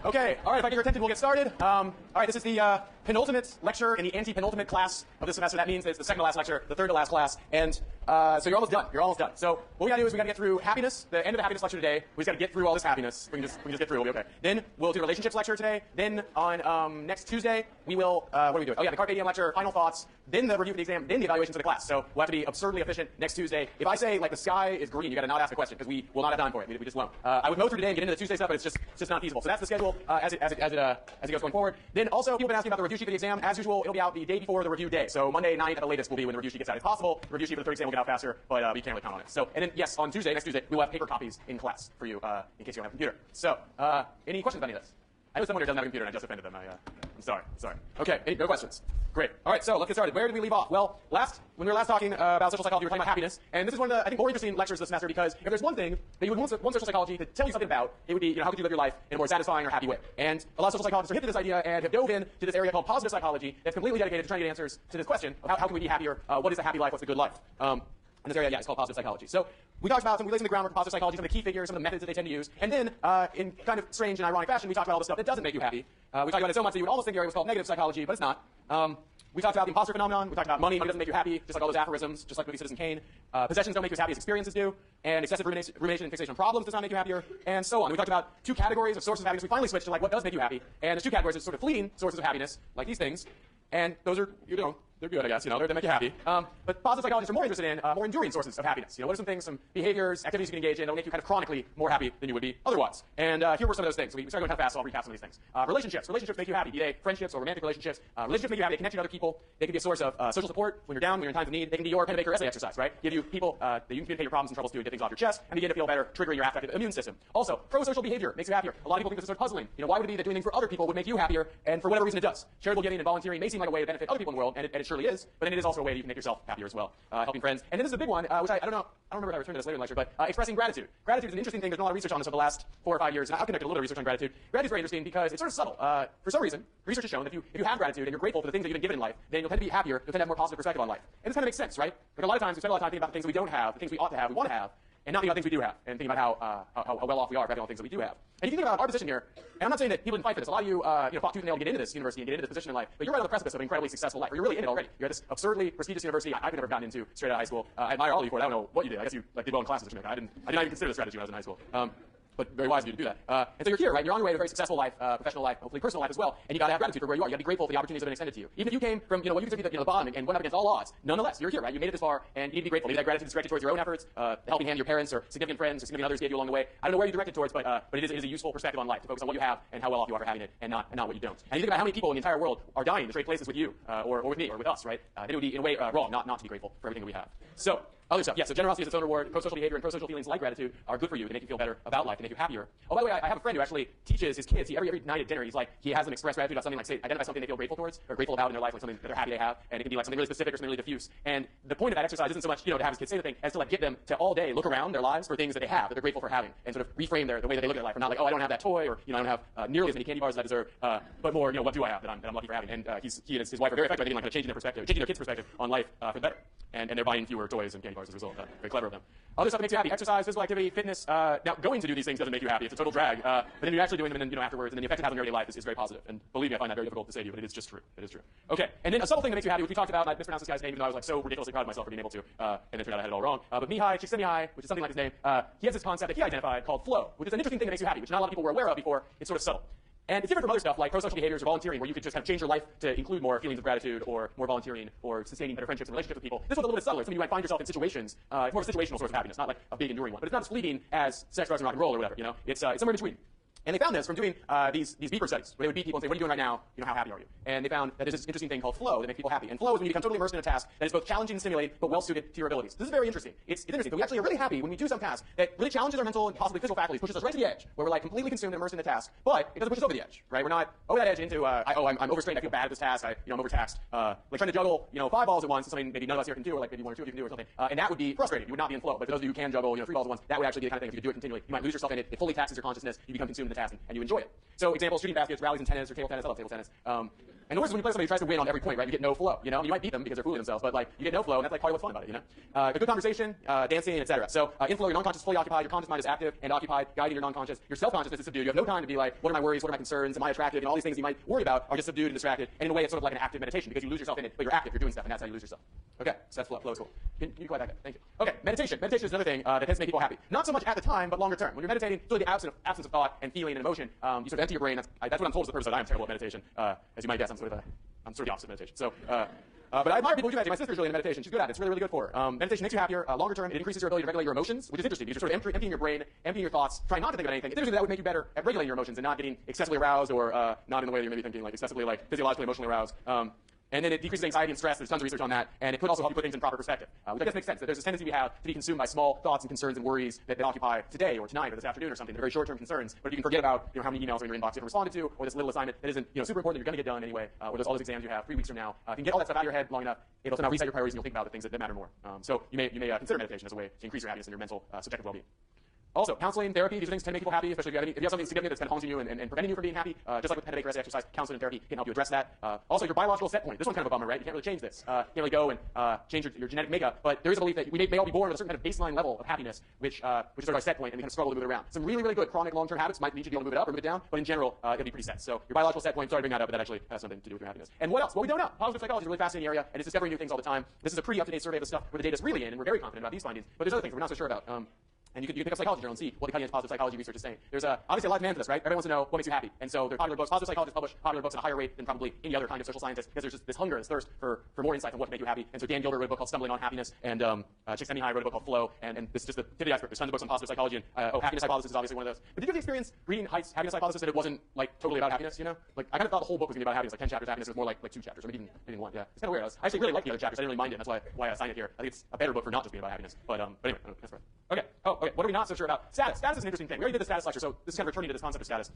Okay, all right, if I get your attention, we'll get started. All right, this is the penultimate lecture in the anti-penultimate class of this semester. That means it's the second to last lecture, the third to last class, and so you're almost done. You're almost done. So what we gotta do is we gotta get through happiness, the end of the happiness lecture today. We just gotta get through all this happiness. We can just get through. We'll be okay. Then we'll do the relationships lecture today. Then on next Tuesday we will what are we doing? Oh yeah, the carpe diem lecture, final thoughts. Then the review for the exam. Then the evaluations of the class. So we'll have to be absurdly efficient next Tuesday. If I say like the sky is green, you gotta not ask a question because we will not have time for it. We just won't. I would go through today and get into the Tuesday stuff, but it's just not feasible. So that's the schedule as it goes going forward. Then also people have been asking about the review sheet for the exam. As usual, it'll be out the day before the review day. So Monday night at the latest will be when the review sheet gets out. It's possible the review sheet for the third exam will get out faster, but we can't really count on it. So and then yes, on Tuesday, next Tuesday, we will have paper copies in class for you in case you don't have a computer. So any questions about any of this? I know someone here doesn't have a computer and I just offended them. I'm sorry. Okay, no questions. Great. All right, so let's get started. Where did we leave off? Well, when we were last talking about social psychology, we were talking about happiness, and this is one of the, I think, more interesting lectures this semester because if there's one thing that you would want social psychology to tell you something about, it would be, how could you live your life in a more satisfying or happy way? And a lot of social psychologists are hip to this idea and have dove into this area called positive psychology that's completely dedicated to trying to get answers to this question of how can we be happier? What is a happy life? What's a good life? In this area, yeah, it's called positive psychology. So we talked about some relating the groundwork of positive psychology, some of the key figures, some of the methods that they tend to use, and then in kind of strange and ironic fashion, we talked about all the stuff that doesn't make you happy. We talked about it so much that you would almost think the area was called negative psychology, but it's not. We talked about the imposter phenomenon. We talked about money doesn't make you happy, just like all those aphorisms, just like movie Citizen Kane. Possessions don't make you as happy as experiences do, and excessive rumination and fixation on problems does not make you happier, and so on. We talked about two categories of sources of happiness. We finally switched to like what does make you happy, and there's two categories of sort of fleeting sources of happiness, like these things, and those are, they're good, I guess, they make you happy. But positive psychologists are more interested in more enduring sources of happiness. What are some things, some behaviors, activities you can engage in that will make you kind of chronically more happy than you would be otherwise? And here were some of those things. We started going kind of fast, so I'll recap some of these things. Relationships make you happy, be they friendships or romantic relationships. Relationships make you happy, they connect you to other people. They can be a source of social support when you're down, when you're in times of need. They can be your pen and paper essay exercise, right? Give you people that you can communicate your problems and troubles to, get things off your chest, and begin to feel better, triggering your affective immune system. Also, pro-social behavior makes you happier. A lot of people think this is sort of puzzling. Why would it be that doing things for other people would make you happier? And for whatever reason it does. Charitable giving and volunteering may seem like a way to benefit other people in the world, and it surely is, but then it is also a way that you can make yourself happier as well. Helping friends. And then this is a big one, which I don't remember if I returned to this later in the lecture, but expressing gratitude. Gratitude is an interesting thing. There's been a lot of research on this over the last 4 or 5 years, and I've conducted a little bit of research on gratitude. Gratitude is very interesting because it's sort of subtle. For some reason, research has shown that if you have gratitude and you're grateful for the things that you've been given in life, then you'll tend to be happier, you'll tend to have more positive perspective on life. And this kind of makes sense, right? Like a lot of times, we spend a lot of time thinking about the things that we don't have, the things we ought to have, we want to have, and not thinking about things we do have, and thinking about how well off we are for having all the things that we do have. And if you think about our position here, and I'm not saying that people didn't fight for this. A lot of you, fought tooth and nail to get into this university and get into this position in life, but you're right on the precipice of an incredibly successful life, or you're really in it already. You're at this absurdly prestigious university I've never gotten into straight out of high school. I admire all of you for it. I don't know what you did. I guess you did well in classes, I did not even consider this strategy when I was in high school. But very wise of you to do that. And so you're here, right? You're on your way to a very successful life, professional life, hopefully personal life as well. And you got to have gratitude for where you are. You got to be grateful for the opportunities that have been extended to you. Even if you came from, what you consider to be the bottom and went up against all odds, nonetheless, you're here, right? You made it this far, and you need to be grateful. Maybe that gratitude is directed towards your own efforts, the helping hand your parents or significant friends or significant others gave you along the way. I don't know where you directed towards, but it is a useful perspective on life to focus on what you have and how well off you are for having it, and not what you don't. And you think about how many people in the entire world are dying to trade places with you, or with me, or with us, right? Then it would be in a way wrong not to be grateful for everything that we have. So. Other stuff, yeah, so generosity is its own reward. Pro-social behavior and pro-social feelings like gratitude are good for you. They make you feel better about life. They make you happier. Oh, by the way, I have a friend who actually teaches his kids. Every night at dinner, he has them express gratitude about something like, say, identify something they feel grateful towards or grateful about in their life, like something that they're happy they have. And it can be like something really specific or something really diffuse. And the point of that exercise isn't so much, to have his kids say the thing, as to get them to all day look around their lives for things that they have, that they're grateful for having, and sort of reframe the way that they look at life. Or not like, oh, I don't have that toy, or, I don't have nearly as many candy bars as I deserve, but more, what do I have that I'm lucky for having? And he and his wife are very effective, I think, in kind of changing their kids' perspective on life for the better. And they're buying fewer toys and candy bars as a result. Very clever of them. Other stuff that makes you happy: exercise, physical activity, fitness. Now, going to do these things doesn't make you happy. It's a total drag. But then you're actually doing them, and then afterwards, and then the effect it has on your everyday life is very positive. And believe me, I find that very difficult to say to you, but it is just true. It is true. Okay. And then a subtle thing that makes you happy, which we talked about, and I mispronounced this guy's name, even though I was so ridiculously proud of myself for being able to, and then turned out I had it all wrong. But Mihai Csikszentmihalyi, which is something like his name, he has this concept that he identified called flow, which is an interesting thing that makes you happy, which not a lot of people were aware of before. It's sort of subtle. And it's different from other stuff like pro-social behaviors or volunteering, where you could just kind of change your life to include more feelings of gratitude or more volunteering or sustaining better friendships and relationships with people. This one's a little bit subtler. It's something you might find yourself in situations. It's more of a situational source of happiness, not like a big enduring one. But it's not as fleeting as sex, drugs, and rock and roll or whatever. It's somewhere in between. And they found this from doing these beeper studies, where they would beat people and say, what are you doing right now? How happy are you? And they found that there's this interesting thing called flow that makes people happy. And flow is when you become totally immersed in a task that is both challenging and stimulating, but well suited to your abilities. This is very interesting. It's interesting, but we actually are really happy when we do some task that really challenges our mental and possibly physical faculties, pushes us right to the edge, where we're completely consumed and immersed in the task, but it doesn't push us over the edge, right? We're not over that edge into, I'm overstrained, I feel bad at this task, I'm overtaxed. Like trying to juggle, 5 balls at once, something maybe none of us here can do, or like maybe 1 or 2 of you can do or something. And that would be frustrating. You would not be in flow. But for those of you who can juggle, 3 balls at once, that would actually be the kind of thing, if you could do it continually, you might lose yourself in it. It fully taxes your consciousness. You become consumed in the task, and you enjoy it. So examples: shooting baskets, rallies in tennis, or table tennis. I love table tennis. And the worst is when you play somebody who tries to win on every point, right? You get no flow, you know? You might beat them because they're fooling themselves, but like, you get no flow, and that's like part of what's fun about it, you know? A good conversation, dancing, etc. So in flow, your non-conscious is fully occupied, your conscious mind is active and occupied, guiding your non-conscious. Your self-consciousness is subdued. You have no time to be like, what are my worries, what are my concerns, am I attractive, and all these things you might worry about are just subdued and distracted. And in a way, it's sort of like an active meditation because you lose yourself in it, but you're active, you're doing stuff, and that's how you lose yourself. Okay, so that's flow. Flow is cool. Can you quiet that guy? Thank you. Okay, meditation. Meditation is another thing that tends to make people happy. Not so much at the time, but longer term. When you're meditating, it's really the absence of thought and feeling and emotion. You sort of empty your brain. That's what I'm told is the purpose of it. I am terrible at meditation. As you might guess, I'm sort of the opposite of meditation. So, but I admire people who do meditation. My sister's really into meditation. She's good at it. It's really, really good for her. Meditation makes you happier. Longer term, it increases your ability to regulate your emotions, which is interesting because you're sort of emptying your brain, emptying your thoughts, trying not to think about anything. It's interesting that would make you better at regulating your emotions and not getting excessively aroused or not in the way that you're maybe thinking, like excessively, like physiologically, emotionally aroused. And then it decreases anxiety and stress. There's tons of research on that. And it could also help you put things in proper perspective, which I guess makes sense. That there's this tendency we have to be consumed by small thoughts and concerns and worries that occupy today or tonight or this afternoon or something. They're very short-term concerns. But if you can forget about how many emails are in your inbox you haven't responded to, or this little assignment that isn't super important that you're going to get done anyway, or there's all those exams you have 3 weeks from now, if you can get all that stuff out of your head long enough, it'll somehow reset your priorities and you'll think about the things that matter more. So you may consider meditation as a way to increase your happiness and your mental subjective well-being. Also, counseling, therapy, these things tend to make people happy, especially if you have something significant that's kind of haunting you and preventing you from being happy. Just like with headache, rest, exercise, counseling and therapy can help you address that. Also, your biological set point. This one's kind of a bummer, right? You can't really change this. You can't really go and change your genetic makeup, but there is a belief that we may all be born with a certain kind of baseline level of happiness, which is sort of our set point, and we kind of struggle to move it around. Some really, really good chronic long-term habits might lead you to be able to move it up or move it down, but in general, it'll be pretty set. So your biological set point, sorry to bring that up, but that actually has something to do with your happiness. And what else? Well, we don't know. Positive psychology is a really fascinating area, and it's discovering new things all the time. This is a pretty up-to-date survey of the stuff where the data's really in, and we're very confident about these findings, but there's other things we're not so sure about. And you can pick up Psychology Journal and see what the cutting-edge positive psychology research is saying. There's obviously a lot of demand for this, right? Everyone wants to know what makes you happy. And so there are popular books. Positive psychologists publish popular books at a higher rate than probably any other kind of social scientist because there's just this hunger, this thirst for more insight on what can make you happy. And so Dan Gilbert wrote a book called Stumbling on Happiness, and Csikszentmihalyi wrote a book called Flow, and this is just the tip of the iceberg. There's tons of books on positive psychology, and Happiness Hypothesis is obviously one of those. But did you have the experience reading Haidt's Happiness Hypothesis that it wasn't like totally about happiness, you know? Like I kind of thought the whole book was going to be about happiness, like 10 chapters of happiness. It was more like 2 chapters, or maybe even 1. Yeah, it's kind of weird. I actually really like the other chapters. I didn't really mind it. That's why I assigned it here. I think it's a better book for not just being about happiness. But anyway, that's right. Okay. Okay. What are we not so sure about? Status. Status is an interesting thing. We already did the status lecture, so this is kind of returning to this concept of status.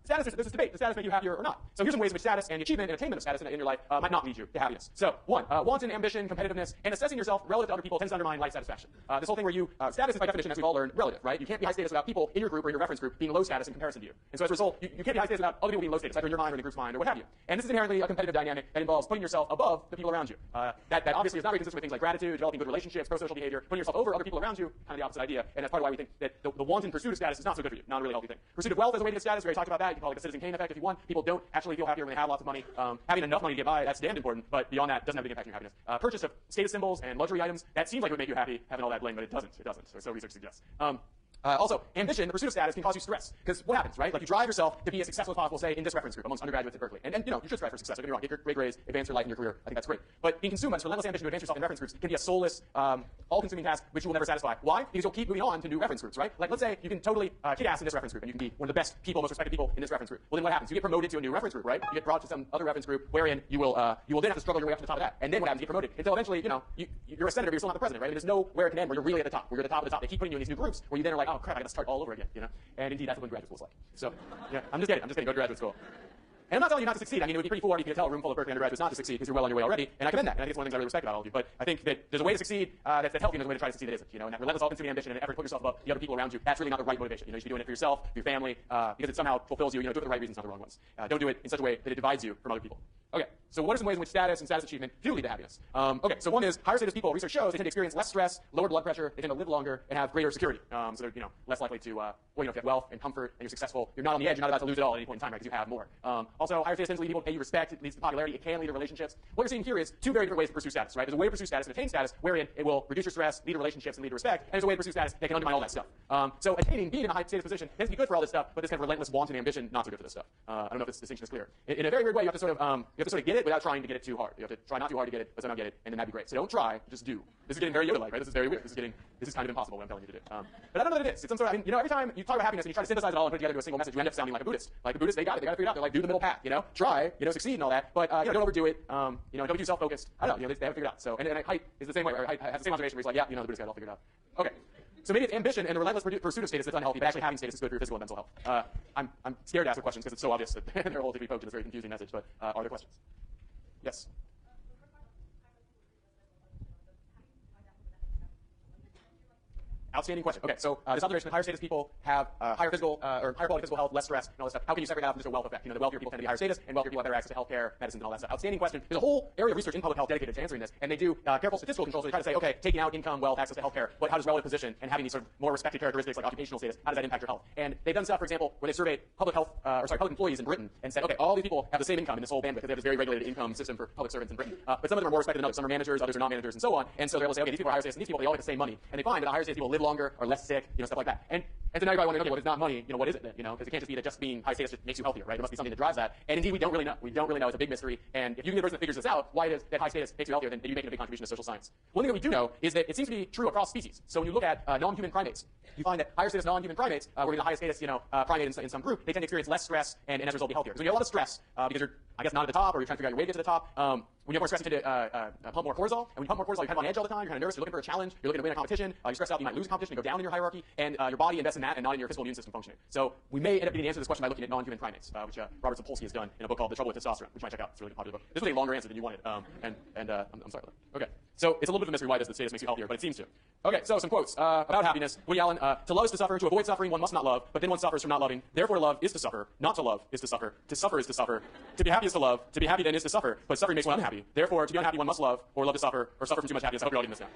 Status, there's this debate. Does status make you happier or not? So here's some ways in which status and the achievement and attainment of status in your life might not lead you to happiness. So, 1, wanton ambition, competitiveness, and assessing yourself relative to other people tends to undermine life satisfaction. This whole thing where status is by definition, as we've all learned, relative, right? You can't be high status without people in your group or in your reference group being low status in comparison to you. And so as a result, you can't be high status without other people being low status, either in your mind or in the group's mind or what have you. And this is inherently a competitive dynamic that involves putting yourself above the people around you. That obviously is not very consistent with things like gratitude, developing good relationships, pro-social behavior. Putting yourself over other people around you, kind of the opposite idea. And that's part of why we think that the wanton pursuit of status is not so good for you. Not a really healthy thing. Pursuit of wealth as a way to get status. We already talked about that. You can call it the Citizen Kane effect if you want. People don't actually feel happier when they have lots of money. Having enough money to get by, that's damned important. But beyond that, doesn't have a big impact on your happiness. Purchase of status symbols and luxury items, that seems like it would make you happy, having all that bling, but it doesn't. It doesn't. So research suggests. Also, ambition, the pursuit of status, can cause you stress. Because what happens, right? Like you drive yourself to be as successful as possible, say, in this reference group amongst undergraduates at Berkeley. And you should strive for success. Don't get me wrong. Get your great grades, advance your life and your career. I think that's great. But being consumed by this relentless ambition to advance yourself in reference groups can be a soulless, all-consuming task which you will never satisfy. Why? Because you'll keep moving on to new reference groups, right? Like let's say you can totally kick ass in this reference group and you can be one of the best people, most respected people in this reference group. Well, then what happens? You get promoted to a new reference group, right? You get brought to some other reference group wherein you will then have to struggle your way up to the top of that. And then what happens? You get promoted until eventually, you're a senator, but you're still not the president, right? And there's nowhere it can end where you're really at the top. Where you're at the top of the top. They keep putting you in these new groups where you then are like, oh crap, I got to start all over again, And indeed, that's what graduate school is like. So, yeah, I'm just kidding. Go to graduate school. And I'm not telling you not to succeed. I mean, it would be pretty foolhardy to tell a room full of Berkeley undergraduates not to succeed because you're well on your way already. And I commend that. And I think it's one of the things I really respect about all of you. But I think that there's a way to succeed that's healthy and there's a way to try to succeed that isn't. And that relentless all-consuming ambition and effort to put yourself above the other people around you, that's really not the right motivation. You should be doing it for yourself, for your family, because it somehow fulfills you. Do it for the right reasons, not the wrong ones. Don't do it in such a way that it divides you from other people. Okay, so what are some ways in which status and status achievement do lead to happiness? Okay, so one is higher status people, research shows, they tend to experience less stress, lower blood pressure, they tend to live longer, and have greater security. So they're less likely to, if you have wealth and comfort and you're successful, you're not on the edge, you're not about to lose it all at any point in time, right, because you have more. Also, higher status tends to lead people to pay you respect, it leads to popularity, it can lead to relationships. What we're seeing here is 2 very different ways to pursue status, right? There's a way to pursue status and attain status, wherein it will reduce your stress, lead to relationships, and lead to respect, and there's a way to pursue status that can undermine all that stuff. So attaining, being in a high status position tends to be good for all this stuff, but this kind of relentless wanton ambition, not so good for this stuff. I don't know if this distinction is clear. In a very weird way, you have to sort of get it without trying to get it too hard. You have to try not too hard to get it, but somehow get it, and then that'd be great. So don't try, just do. This is getting very Yoda-like, right? This is very weird. This is kind of impossible what I'm telling you to do. But I don't know that it is. It's some sort of, every time you talk about happiness and you try to synthesize it all and put it together into a single message, you end up sounding like a Buddhist. Like the Buddhists, they got it figured out. They're like, do the middle path, try, succeed and all that, but don't overdo it. Don't be too self-focused. I don't know, they have it figured out. So, and Height is the same way. Height has the same observation where he's like, yeah, the Buddhists got it all figured out. Okay. So maybe it's ambition and the relentless pursuit of status that's unhealthy, but actually having status is good for your physical and mental health. I'm scared to ask the questions because it's so obvious that they're all to be poked in this very confusing message, but are there questions? Yes? Outstanding question. Okay, so this observation that higher status people have higher physical or higher quality physical health, less stress, and all this stuff. How can you separate that from just a wealth effect? You know, the wealthier people tend to be higher status, and wealthier people have better access to healthcare, medicine, and all that stuff. Outstanding question. There's a whole area of research in public health dedicated to answering this, and they do careful statistical controls. So they try to say, okay, taking out income, wealth, access to healthcare, how does relative position and having these sort of more respected characteristics like occupational status, how does that impact your health? And they've done stuff, for example, where they surveyed public employees in Britain and said, okay, all these people have the same income in this whole bandwidth because they have this very regulated income system for public servants in Britain. But some of them are more respected than others. Some are managers, others are not managers, and so on. And so they're able to say, okay, these people are higher status, and these people, they all get the same money. And they find that the higher status people live longer, are less sick, stuff like that. And so now you're probably wondering, okay, well, if it's not money, what is it then? Because it can't just be that just being high status just makes you healthier, right? There must be something that drives that. And indeed, we don't really know. We don't really know. It's a big mystery. And if you can be the person that figures this out, why it is that high status makes you healthier, then you're making a big contribution to social science. One thing that we do know is that it seems to be true across species. So when you look at non-human primates, you find that higher status non-human primates, where the highest status, primate in some group, they tend to experience less stress and as a result be healthier. So when you have a lot of stress, because you're, I guess, not at the top, or you're trying to figure out your way to get to the top, when you have more stress, you tend to pump more cortisol. And when you pump more cortisol, you're kind of on edge all the time. You're kind of nervous. You're looking for a challenge. You're looking to win a competition. You're stressed out. You might lose a competition. You go down in your hierarchy. And your body invests in that and not in your physical immune system functioning. So we may end up getting the answer to this question by looking at non-human primates, which Robert Sapolsky has done in a book called The Trouble with Testosterone, which you might check out. It's a really popular book. This was a longer answer than you wanted. I'm sorry. Okay. So it's a little bit of a mystery why the status makes you healthier, but it seems to. Okay, so some quotes about happiness. Woody Allen, to love is to suffer. To avoid suffering, one must not love. But then one suffers from not loving. Therefore, love is to suffer. Not to love is to suffer. To suffer is to suffer. To be happy is to love. To be happy then is to suffer. But suffering makes one unhappy. Therefore, to be unhappy, one must love, or love to suffer, or suffer from too much happiness. I hope you're all getting this now.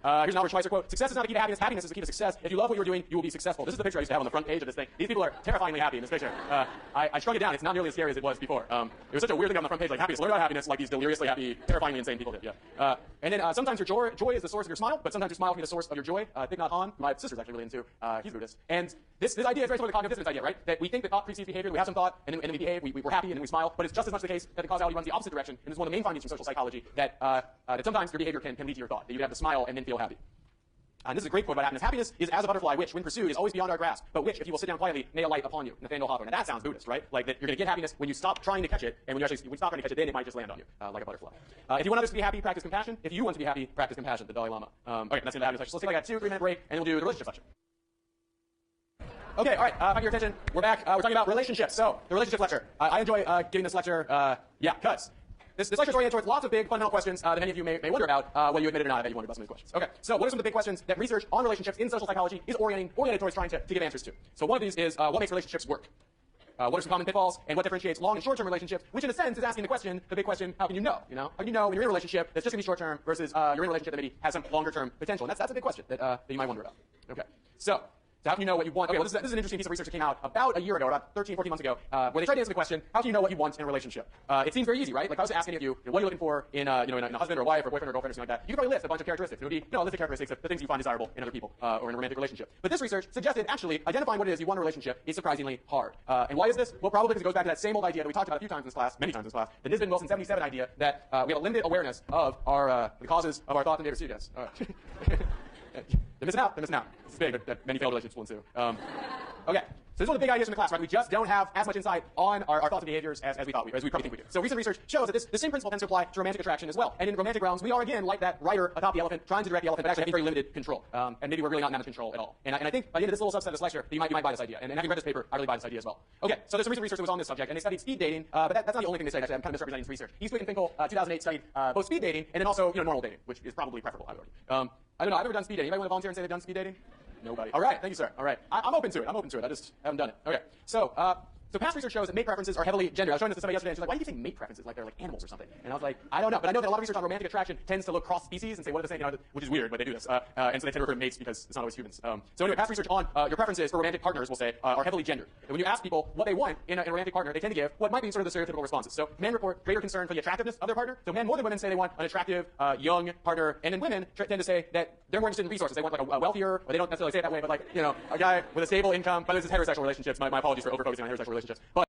Here's an Albert Schweitzer quote. Success is not the key to happiness. Happiness is the key to success. If you love what you're doing, you will be successful. This is the picture I used to have on the front page of this thing. These people are terrifyingly happy in this picture. I shrunk it down. It's not nearly as scary as it was before. It was such a weird thing on the front page, like happiness. Learn about happiness, like these deliriously happy, terrifyingly insane people did. Yeah. And then sometimes your joy is the source of your smile, but sometimes your smile can be the source of your joy. Thich Nhat Hanh, my sister's actually really into. He's a Buddhist. And this idea is very similar to the cognitive dissonance idea, right? That we think that thought precedes behavior. We have some thought, and then we behave. We're happy, and then we smile. But it's just as much the case that the causality runs the opposite direction. And it's one of the main findings from social psychology that sometimes your behavior can lead to your thought. That you have to smile and then feel happy. And this is a great quote about happiness. Happiness is as a butterfly, which, when pursued, is always beyond our grasp, but which, if you will sit down quietly, may alight upon you. Nathaniel Hawthorne. Now that sounds Buddhist, right? Like that you're going to get happiness when you stop trying to catch it, and when you stop trying to catch it, then it might just land on you, like a butterfly. If you want others to be happy, practice compassion. If you want to be happy, practice compassion. The Dalai Lama. Okay, that's the happiness lecture. So let's take like a 2-3 minute break, and we'll do the relationships lecture. Okay, all right. Thank you for your attention. We're back. We're talking about relationships. So the relationships lecture. I enjoy giving this lecture. Because. This lecture is oriented towards lots of big fundamental questions that many of you may wonder about, whether you admit it or not. I bet you wonder about some of these questions. Okay, so what are some of the big questions that research on relationships in social psychology is oriented towards trying to give answers to? So one of these is, what makes relationships work? What are some common pitfalls, and what differentiates long and short-term relationships, which in a sense is asking the big question, how can you know? How can you know when you're in a relationship that's just going to be short-term versus you're in a relationship that maybe has some longer-term potential? And that's a big question that you might wonder about. Okay, so how can you know what you want? Okay, well, this is an interesting piece of research that came out about a year ago, or about 13, 14 months ago, where they tried to answer the question, how can you know what you want in a relationship? It seems very easy, right? Like if I was to ask any of you, what are you looking for in a husband or a wife or boyfriend or girlfriend or something like that, you could probably list a bunch of characteristics. It would be, a list of characteristics of the things you find desirable in other people or in a romantic relationship. But this research suggested actually identifying what it is you want in a relationship is surprisingly hard. And why is this? Well, probably because it goes back to that same old idea that we talked about a few times in this class, many times in this class, the Nisbet-Wilson 77 idea that we have a limited awareness of our the causes of our thoughts and behaviors. Yes. All right. They're missing out. This is big, that many failed relationships will ensue. Okay. So this is one of the big ideas from the class, right? We just don't have as much insight on our thoughts and behaviors as we probably think we do. So recent research shows that the same principle tends to apply to romantic attraction as well. And in romantic realms, we are again like that rider atop the elephant, trying to direct the elephant, but actually having very limited control. And maybe we're really not in that much control at all. And I think by the end of this little subset of this lecture, that you might buy this idea. And having read this paper, I really buy this idea as well. Okay. So there's some recent research that was on this subject, and they studied speed dating. But that's not the only thing they studied. Actually, I'm kind of misrepresenting this research. Eastwick and Finkel, 2008, studied both speed dating and then also normal dating, which is probably preferable, I would argue. I don't know. I've never done speed dating. Anybody want to volunteer and say they've done speed dating? Nobody. All right. Thank you, sir. All right. I'm open to it. I just haven't done it. Okay. So past research shows that mate preferences are heavily gendered. I was showing this to somebody yesterday, and she's like, why do you think mate preferences like they're like animals or something? And I was like, I don't know. But I know that a lot of research on romantic attraction tends to look cross-species and say, what are the same, which is weird, but they do this. And so they tend to refer to mates because it's not always humans. So anyway, past research on your preferences for romantic partners, we'll say, are heavily gendered. And when you ask people what they want in a romantic partner, they tend to give what might be sort of the stereotypical responses. So men report greater concern for the attractiveness of their partner. So men more than women say they want an attractive, young partner. And then women tend to say that they're more interested in resources. They want like a wealthier, or they don't necessarily say it that way, but like, a guy with a stable income. But this is heterosexual relationships. My apologies for over-focusing on heterosexual relationships. But